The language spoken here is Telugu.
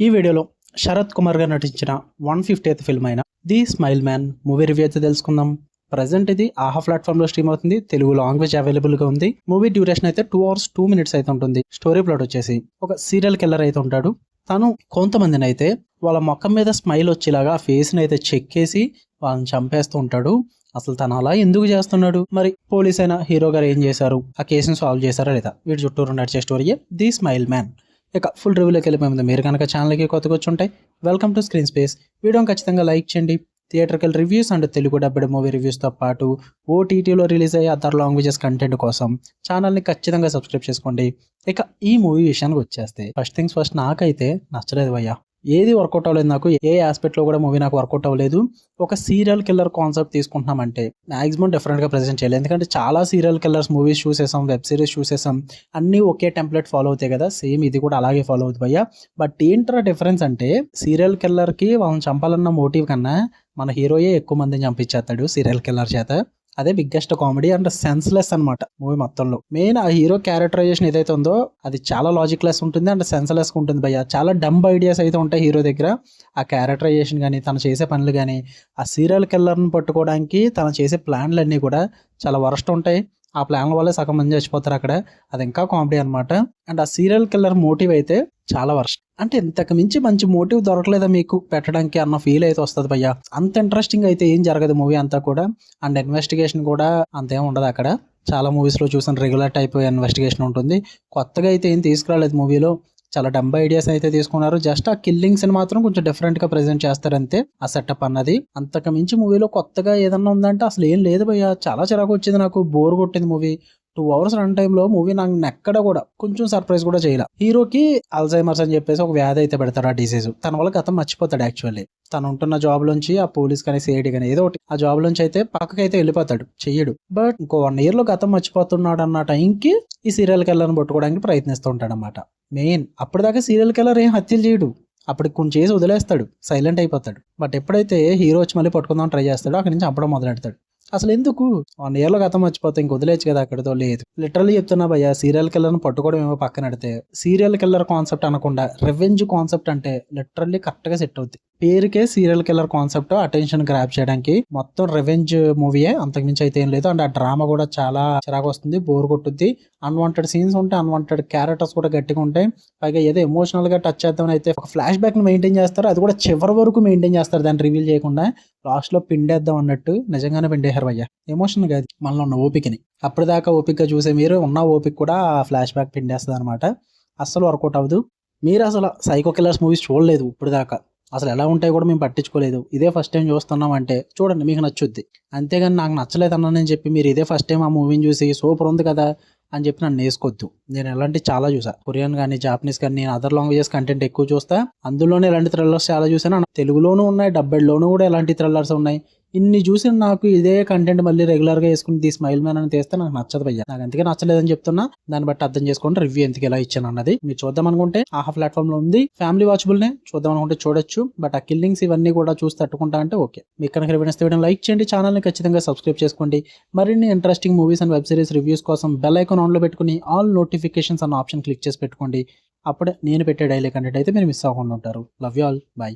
ఈ వీడియోలో శరత్ కుమార్ గారు నటించిన 150th ఫిల్మ్ అయిన the smile man movie review అయితే తెలుసుకుందాం. ప్రజెంట్ ఇది ఆహా ప్లాట్ఫామ్లో స్ట్రీమ్ అవుతుంది. తెలుగు లాంగ్వేజ్ అవైలబుల్గా ఉంది. మూవీ డ్యూరేషన్ అయితే 2 hours 2 minutes అయితే ఉంటుంది. స్టోరీ ప్లాట్ వచ్చేసి ఒక సీరియల్ కిల్లర్ అయితే ఉంటాడు. తను కొంతమందిని అయితే వాళ్ళ మొఖం మీద స్మైల్ వచ్చేలాగా ఆ ఫేస్ని అయితే చెక్కేసి వాళ్ళని చంపేస్తూ ఉంటాడు. అసలు తను అలా ఎందుకు చేస్తున్నాడు, మరి పోలీస్ అయిన హీరో గారు ఏం చేశారు, ఆ కేసుని సాల్వ్ చేశారా లేదా, వీటి చుట్టూరు నడిచే స్టోరీయే ది స్మైల్ మ్యాన్. ఇక ఫుల్ రివ్యూలోకి వెళ్ళిపోయే ముందు మీరు కనుక ఛానల్కి కొత్తగా వచ్చి ఉంటాయి, వెల్కమ్ టు స్క్రీన్ స్పేస్. వీడియోని ఖచ్చితంగా లైక్ చేయండి. Theatrical reviews and Telugu dubbed movie రివ్యూస్తో పాటు ఓటీటీలో రిలీజ్ అయ్యే అదర్ లాంగ్వేజెస్ కంటెంట్ కోసం ఛానల్ని ఖచ్చితంగా సబ్స్క్రైబ్ చేసుకోండి. ఇక ఈ మూవీ విషయానికి వచ్చేస్తే ఫస్ట్ థింగ్స్ ఫస్ట్, నాకైతే నచ్చలేదు భయ్యా. ఏది వర్కౌట్ అవ్వలేదు నాకు. ఏ ఆస్పెక్ట్లో కూడా మూవీ నాకు వర్కౌట్ అవ్వలేదు. ఒక సీరియల్ కిల్లర్ కాన్సెప్ట్ తీసుకుంటున్నామంటే మ్యాక్సిమం డిఫరెంట్గా ప్రెజెంట్ చేయాలి. ఎందుకంటే చాలా సీరియల్ కిల్లర్స్ మూవీస్ చూసేసాం, వెబ్ సిరీస్ చూసేసాం, అన్నీ ఒకే టెంప్లెట్ ఫాలో అవుతాయి కదా. సేమ్ ఇది కూడా అలాగే ఫాలో అవుతుంది భయ్యా. బట్ ఏంట్రా డిఫరెన్స్ అంటే, సీరియల్ కిల్లర్కి వాళ్ళని చంపాలన్న మోటివ్ కన్నా మన హీరోయే ఎక్కువ మందిని చంపించేస్తాడు సీరియల్ కిల్లర్ చేత. అదే బిగ్గెస్ట్ కామెడీ అండ్ సెన్స్లెస్ అనమాట మూవీ మొత్తంలో. మెయిన్ ఆ హీరో క్యారెక్టరైజేషన్ ఏదైతే ఉందో అది చాలా లాజిక్లెస్ ఉంటుంది అండ్ సెన్స్లెస్ ఉంటుంది భయ్య. చాలా డంబ్ ఐడియాస్ అయితే ఉంటాయి హీరో దగ్గర. ఆ క్యారెక్టరైజేషన్ కానీ, తను చేసే పనులు కానీ, ఆ సీరియల్ కిల్లర్ని పట్టుకోవడానికి తను చేసే ప్లాన్లన్నీ కూడా చాలా వరస్ట్ ఉంటాయి. ఆ ప్లాన్ల వల్లే సగం మంది చచ్చిపోతారు అక్కడ. అది ఇంకా కామెడీ అనమాట. అండ్ ఆ సీరియల్ కిల్లర్ మోటివ్ అయితే చాలా వర్స్ట్. అంటే ఇంతకు మించి మంచి మోటివ్ దొరకలేదా మీకు పెట్టడానికి అన్న ఫీల్ అయితే వస్తుంది భయ్య. అంత ఇంట్రెస్టింగ్ అయితే ఏం జరగదు మూవీ అంతా కూడా. అండ్ ఇన్వెస్టిగేషన్ కూడా అంతేం ఉండదు అక్కడ. చాలా మూవీస్లో చూసిన రెగ్యులర్ టైప్ ఇన్వెస్టిగేషన్ ఉంటుంది. కొత్తగా అయితే ఏం తీసుకురాలేదు మూవీలో. చాలా డంబ్ ఐడియాస్ అయితే తీసుకున్నారు. జస్ట్ ఆ కిల్లింగ్స్ ని మాత్రం కొంచెం డిఫరెంట్ గా ప్రెజెంట్ చేస్తారంతే. ఆ సెటప్ అన్నది అంతకు మించి మూవీలో కొత్తగా ఏదన్నా ఉందంటే అసలు ఏం లేదు భయ్య. చాలా చిరాకు వచ్చింది నాకు. బోర్ కొట్టింది మూవీ. 2 hours రన్ టైంలో మూవీ నాకు ఎక్కడ కూడా కొంచెం సర్ప్రైజ్ కూడా చేయలే. హీరోకి అల్జైమర్స్ అని చెప్పేసి ఒక వ్యాధి అయితే పెడతారు, ఆ డిసీజ్. తన వల్ల గతం మర్చిపోతాడు యాక్చువల్లీ. తను ఉంటున్న జాబ్ లోంచి ఆ పోలీస్ కానీ సిఐడి కానీ ఏదో ఒకటి ఆ జాబ్ లోంచి అయితే పక్కకైతే వెళ్ళిపోతాడు, చెయ్యడు. బట్ ఇంకో 1 year లో గతం మర్చిపోతున్నాడు అన్న టైంకి ఈ సీరియల్ కిల్లర్ని పట్టుకోవడానికి ప్రయత్నిస్తూ ఉంటాడు అనమాట. మెయిన్ అప్పటిదాకా సీరియల్ కిల్లర్ ఏం హత్యలు చేయడు. అప్పుడు కొంచెం చేసి వదిలేస్తాడు, సైలెంట్ అయిపోతాడు. బట్ ఎప్పుడైతే హీరో వచ్చి మళ్ళీ పట్టుకుందాం ట్రై చేస్తాడో అక్కడి నుంచి చంపడం మొదలెడతాడు. అసలు ఎందుకు 1 year లో గతం మర్చిపోతే ఇంక వదిలేచ్చు కదా అక్కడితో. లేదు, లిటరల్లీ చెప్తున్నా భయ్య, సీరియల్ కిల్లర్ని పట్టుకోవడం ఏమో పక్కన పెడితే సీరియల్ కిల్లర్ కాన్సెప్ట్ అనకుండా రివెంజ్ కాన్సెప్ట్ అంటే లిటరల్లీ కరెక్ట్గా సెట్ అవుద్ది. పేరుకే serial killer concept attention grab చేయడానికి మొత్తం రివెంజ్ మూవీయే, అంతకుమించి అయితే ఏం లేదు. అండ్ ఆ డ్రామా కూడా చాలా చిరాకు వస్తుంది, బోర్ కొట్టుద్ది. అన్వాంటెడ్ సీన్స్ ఉంటాయి, అన్వాంటెడ్ క్యారెక్టర్స్ కూడా గట్టిగా ఉంటాయి. పైగా ఏదో ఎమోషనల్ గా టచ్ చేద్దామని అయితే ఒక ఫ్లాష్ బ్యాక్ ని మెయింటైన్ చేస్తారు. అది కూడా చివరి వరకు మెయింటైన్ చేస్తారు, దాన్ని రివీల్ చేయకుండా. లాస్ట్ లో పిండేద్దాం అన్నట్టు నిజంగానే పిండేశారు భయ్య. ఎమోషన్ కాదు, మనలో ఉన్న ఓపికని. అప్పటిదాకా ఓపికగా చూసే మీరు ఉన్న ఓపిక కూడా ఫ్లాష్ బ్యాక్ పిండేస్తుంది అనమాట. అస్సలు వర్కౌట్ అవ్వదు. మీరు అసలు సైకో కిల్లర్స్ మూవీస్ చూడలేదు ఇప్పుడు దాకా, అసలు ఎలా ఉంటాయి కూడా మేము పట్టించుకోలేదు. ఇదే ఫస్ట్ టైం చూస్తున్నాం అంటే చూడండి, మీకు నచ్చుద్ది. అంతేగాని నాకు నచ్చలేదు అన్నానని చెప్పి మీరు ఇదే ఫస్ట్ టైం ఆ మూవీని చూసి సూపర్ ఉంది కదా అని చెప్పి నన్ను వేసుకోవద్దు. నేను ఎలాంటి చాలా చూసా, కొరియన్ కానీ జాపనీస్ కానీ. నేను అదర్ లాంగ్వేజెస్ కంటెంట్ ఎక్కువ చూస్తా, అందులోనే ఇలాంటి థ్రిల్లర్స్ చాలా చూసాను. తెలుగులోనూ ఉన్నాయి, డబ్బెడ్లోనూ కూడా ఇలాంటి థ్రిల్లర్స్ ఉన్నాయి. ఇన్ని చూసి నాకు ఇదే కంటెంట్ మళ్ళీ రెగ్యులర్గా వేసుకుని ది స్మైల్ మ్యాన్ అని తీస్తే నాకు నచ్చదు భయ్య. నాకు అందుకే నచ్చలేదని చెప్తున్నా. దాన్ని బట్టి అర్థం చేసుకోండి రివ్యూ ఎందుకు ఎలా ఇచ్చాను అన్నది. మీరు చూద్దాం అనుకుంటే ఆహా ప్లాట్ఫామ్ లో ఉంది, ఫ్యామిలీ వాచబుల్ నే. చూద్దాం అనుకుంటే చూడొచ్చు. బట్ ఆ కిల్లింగ్స్ ఇవన్నీ కూడా చూసి తట్టుకుంటా అంటే ఓకే. మీకు కనుక రివ్యూస్ వీడియో లైక్ చేయండి, ఛానల్ని ఖచ్చితంగా సబ్స్క్రైబ్ చేసుకోండి. మరిన్ని interesting movies and web series reviews కోసం బెల్ ఐకాన్ ఆన్ లో పెట్టుకుని ఆల్ నోటిఫికేషన్స్ అన్న ఆప్షన్ క్లిక్ చేసి పెట్టుకోండి. అప్పుడే నేను పెట్టే డైలీ కంటెంట్ అయితే మీరు మిస్ అవ్వకుండా ఉంటారు. Love you all, by.